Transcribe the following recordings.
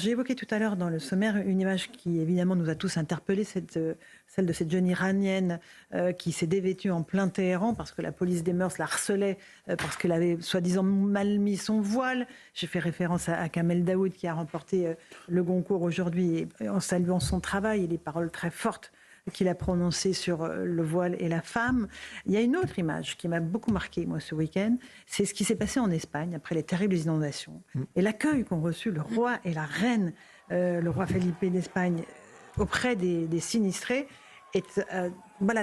j'ai évoqué tout à l'heure dans le sommaire une image qui évidemment nous a tous interpellés, celle de cette jeune Iranienne qui s'est dévêtue en plein Téhéran parce que la police des mœurs la harcelait parce qu'elle avait soi-disant mal mis son voile. J'ai fait référence à Kamel Daoud qui a remporté le Goncourt aujourd'hui en saluant son travail et les paroles très fortes qu'il a prononcées sur le voile et la femme. Il y a une autre image qui m'a beaucoup marquée, moi, ce week-end. C'est ce qui s'est passé en Espagne après les terribles inondations. Et l'accueil qu'ont reçu le roi et la reine, le roi Felipe d'Espagne, auprès des sinistrés, est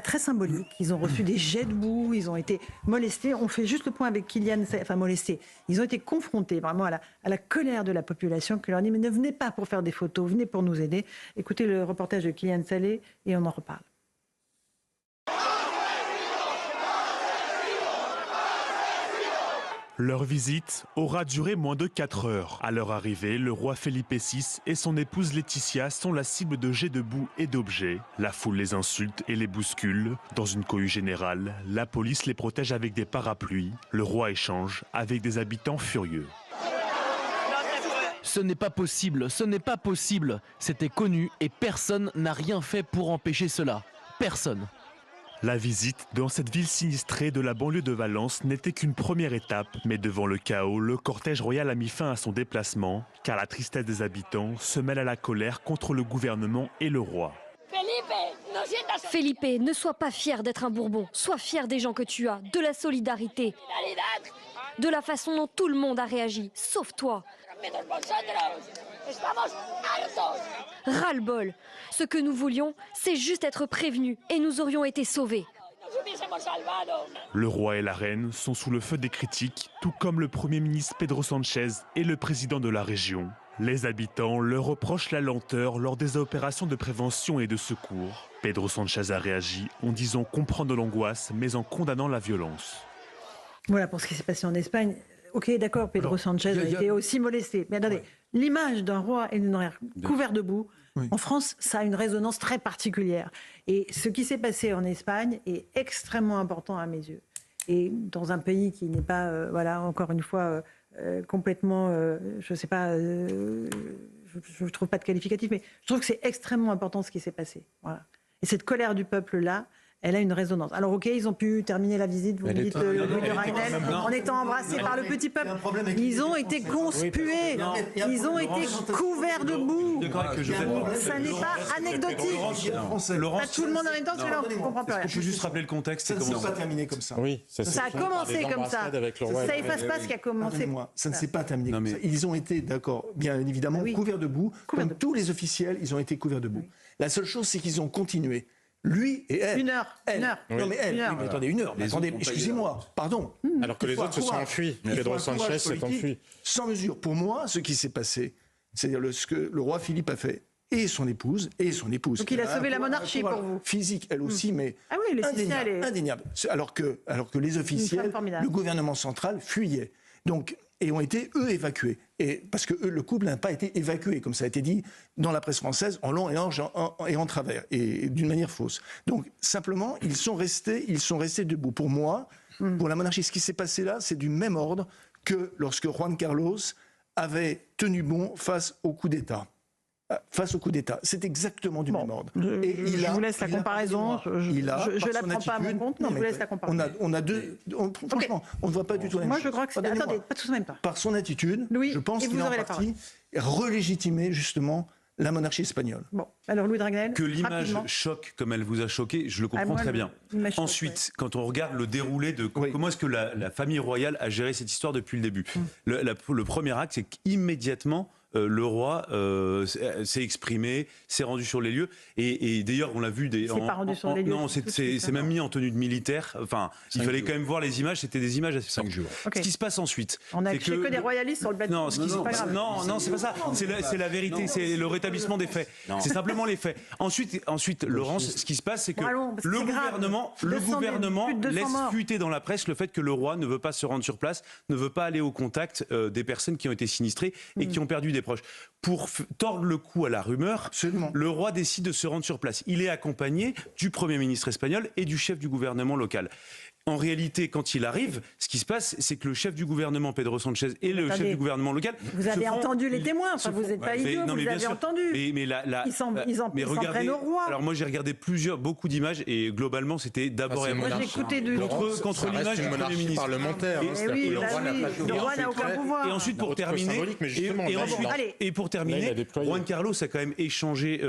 très symbolique. Ils ont reçu des jets de boue, ils ont été molestés. On fait juste le point avec Kylian, enfin molestés. Ils ont été confrontés vraiment à la colère de la population qui leur dit « mais ne venez pas pour faire des photos, venez pour nous aider ». Écoutez le reportage de Kylian Salé et on en reparle. Leur visite aura duré moins de 4 heures. À leur arrivée, le roi Felipe VI et son épouse Laetitia sont la cible de jets de boue et d'objets. La foule les insulte et les bouscule. Dans une cohue générale, la police les protège avec des parapluies. Le roi échange avec des habitants furieux. Ce n'est pas possible, ce n'est pas possible. C'était connu et personne n'a rien fait pour empêcher cela. Personne. La visite dans cette ville sinistrée de la banlieue de Valence n'était qu'une première étape. Mais devant le chaos, le cortège royal a mis fin à son déplacement, car la tristesse des habitants se mêle à la colère contre le gouvernement et le roi. Felipe, ne sois pas fier d'être un Bourbon. Sois fier des gens que tu as, de la solidarité, de la façon dont tout le monde a réagi, sauf toi. Ras-le-bol. Ce que nous voulions, c'est juste être prévenus et nous aurions été sauvés. Le roi et la reine sont sous le feu des critiques, tout comme le Premier ministre Pedro Sánchez et le président de la région. Les habitants leur reprochent la lenteur lors des opérations de prévention et de secours. Pedro Sánchez a réagi en disant comprendre l'angoisse, mais en condamnant la violence. Voilà pour ce qui s'est passé en Espagne. Ok, d'accord, Pedro Sánchez a été aussi molesté. Mais attendez, l'image d'un roi et d'une reine couvert de boue, en France, ça a une résonance très particulière. Et ce qui s'est passé en Espagne est extrêmement important à mes yeux. Et dans un pays qui n'est pas, encore une fois, complètement, je ne sais pas, je ne trouve pas de qualificatif, mais je trouve que c'est extrêmement important ce qui s'est passé. Voilà. Et cette colère du peuple-là, elle a une résonance. Alors ok, ils ont pu terminer la visite, vous me dites, Louis de Ragnel, en étant embrassés par le petit peuple. Ils ont été conspués, ils ont été couverts de boue. Ça n'est pas anecdotique. Pas tout le monde en même temps, c'est là, on ne comprend plus rien. Je peux juste rappeler le contexte. Ça ne s'est pas terminé comme ça. Oui, ça a commencé comme ça. Ça efface pas ce qui a commencé. Ça ne s'est pas terminé comme ça. Ils ont été, d'accord, bien évidemment, couverts de boue. Comme tous les officiels, ils ont été couverts de boue. La seule chose, c'est qu'ils ont continué. Lui et elle. Une heure. Non mais elle. Mais attendez, une heure. Attendez, excusez-moi. Pardon. Alors que les autres se sont enfuis. Pedro Sánchez s'est enfui. Sans mesure. Pour moi, ce qui s'est passé, c'est-à-dire ce que le roi Philippe a fait, et son épouse. Donc il a sauvé la monarchie pour vous. Physique, elle aussi, mais ah oui, indéniable. Alors que les officiels, le gouvernement central fuyait. Donc, et ont été, eux, évacués. Et parce que le couple n'a pas été évacué, comme ça a été dit dans la presse française, en long et en travers, et d'une manière fausse. Donc, simplement, ils sont restés debout. Pour moi, pour la monarchie, ce qui s'est passé là, c'est du même ordre que lorsque Juan Carlos avait tenu bon face au coup d'État. C'est exactement du même ordre. Je vous laisse la comparaison. Je ne la prends pas à mon compte, mais je vous laisse la comparaison. On a deux. Franchement, on ne voit pas du tout la même chose. Moi, je crois que c'est. Attendez, pas tous en même temps. Par son attitude, je pense qu'il a en partie relégitimer justement la monarchie espagnole. Bon, alors Louis de Ragnel. Que l'image choque comme elle vous a choqué, je le comprends très bien. Ensuite, quand on regarde le déroulé de comment est-ce que la famille royale a géré cette histoire depuis le début, le premier acte, c'est qu'immédiatement, le roi s'est exprimé, s'est rendu sur les lieux, et d'ailleurs on l'a vu. Pas rendu sur les lieux. Non, c'est même mis en tenue de militaire. Enfin, il fallait quand même voir les images. C'était des images assez 5 jours. Ce qui se passe ensuite, on a que des royalistes sur le plateau. Non, c'est pas ça. C'est la vérité. C'est le rétablissement des faits. C'est simplement les faits. Ensuite, Laurence, ce qui se passe, c'est que le gouvernement laisse fuiter dans la presse le fait que le roi ne veut pas se rendre sur place, ne veut pas aller au contact des personnes qui ont été sinistrées et qui ont perdu des proches. Pour tordre le cou à la rumeur, le roi décide de se rendre sur place. Il est accompagné du Premier ministre espagnol et du chef du gouvernement local. en réalité, quand il arrive, ce qui se passe, c'est que le chef du gouvernement, Pedro Sanchez, et le chef du gouvernement local... Vous avez entendu les témoins, enfin, vous n'êtes pas idiot, vous les avez entendus. Ils s'en prennent au roi. Alors moi, j'ai regardé beaucoup d'images, et globalement, c'était d'abord contre l'image du Premier ministre. Parlementaire. Le roi n'a aucun pouvoir. Et ensuite, pour terminer, Juan Carlos a quand même échangé,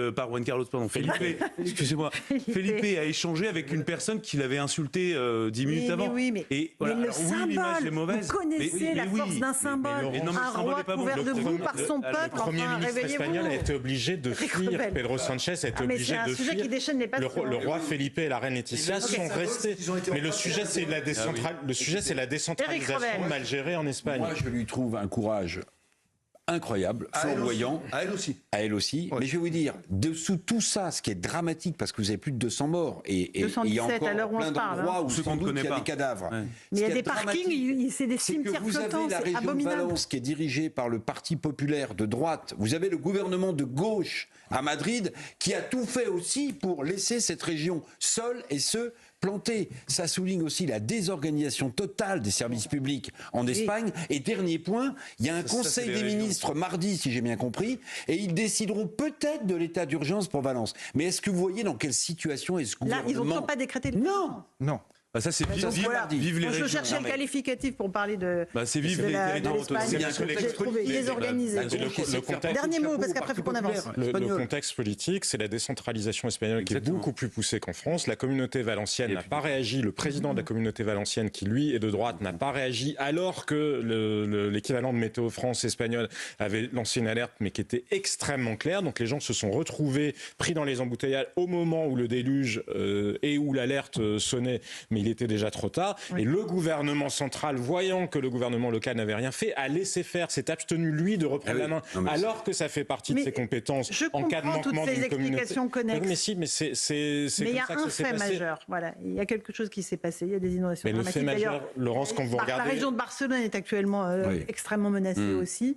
Felipe, excusez-moi, Felipe a échangé avec une personne qu'il avait insultée 10 minutes avant. Mais le symbole, vous connaissez la force d'un symbole. Un roi couvert de boue par son peuple. Le Premier ministre espagnol a été obligé de fuir. Pedro Sanchez a été obligé de fuir. Le roi Felipe et la reine Laetitia sont restés. Mais le sujet, c'est la décentralisation mal gérée en Espagne. Moi, je lui trouve un courage incroyable, flamboyant. À elle aussi. À elle aussi. Oui. Mais je vais vous dire, dessous tout ça, ce qui est dramatique, parce que vous avez plus de 200 morts, et il y a encore plein d'endroits où sans doute il y a des cadavres. Ouais. Mais il y a des parkings, c'est des cimetières flottants, c'est abominable. Vous avez la région de Valence qui est dirigée par le Parti populaire de droite. Vous avez le gouvernement de gauche à Madrid qui a tout fait aussi pour laisser cette région seule et plantée. Ça souligne aussi la désorganisation totale des services publics en Espagne. Et dernier point, il y a un conseil des ministres mardi, si j'ai bien compris, et ils décideront peut-être de l'état d'urgence pour Valence. Mais est-ce que vous voyez dans quelle situation est ce gouvernement... Là, ils n'ont toujours pas décrété le Non. Bah ça c'est vive les régions. Je cherchais le qualificatif pour parler de. C'est vive les territoires autonomes. J'ai trouvé désorganisé. Dernier mot parce qu'après il faut qu'on avance. Le contexte politique, c'est la décentralisation espagnole qui est beaucoup plus poussée qu'en France. La communauté valencienne n'a pas réagi. Le président de la communauté valencienne, qui lui est de droite, n'a pas réagi, alors que l'équivalent de Météo France espagnol avait lancé une alerte, mais qui était extrêmement claire. Donc les gens se sont retrouvés pris dans les embouteillages au moment où le déluge et où l'alerte sonnait, mais il était déjà trop tard. Oui. Et le gouvernement central, voyant que le gouvernement local n'avait rien fait, a laissé faire, s'est abstenu, lui, de reprendre la main, alors que ça fait partie de ses compétences en cas de manquement d'une communauté. Mais il y a un fait majeur. Voilà. Il y a quelque chose qui s'est passé. Il y a des inondations dramatiques. Le fait majeur, Laurence, quand vous regardez... La région de Barcelone est actuellement extrêmement menacée aussi.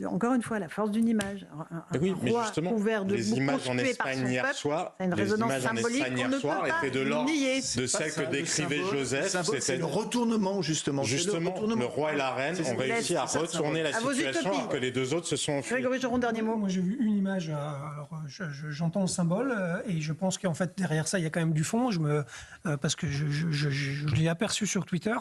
Encore une fois, la force d'une image. Un roi couvert de les images en Espagne hier soir, une résonance symbolique qu'on ne peut pas étaient de l'ordre nier. de celle que décrivait Joseph. C'est le retournement, justement. Le roi et la reine ont réussi à retourner la situation alors que les deux autres se sont enfuis. Grégory Joron, dernier mot. Moi, j'ai vu une image. Alors, j'entends le symbole et je pense qu'en fait, derrière ça, il y a quand même du fond. Parce que je l'ai aperçu sur Twitter.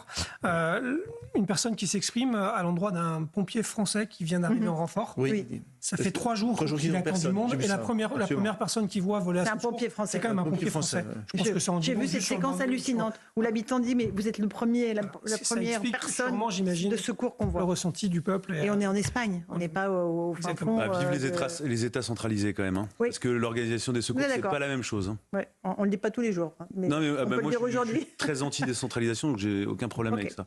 Une personne qui s'exprime à l'endroit d'un pompier français qui vient d'arriver en renfort. Oui. Ça fait 3 jours qu'il attend du monde. Et la première personne qui voit voler à c'est un pompier français. C'est quand même un pompier français. Je pense que ça en dit J'ai vu cette séquence hallucinante où l'habitant dit mais vous êtes la première personne de secours qu'on voit. Le ressenti du peuple. Et on est en Espagne. On n'est pas au fin fond. Vive les États centralisés quand même. Parce que l'organisation des secours, c'est pas la même chose. On ne le dit pas tous les jours. Mais on peut le dire aujourd'hui. Je suis très anti-décentralisation, donc j'ai aucun problème avec ça.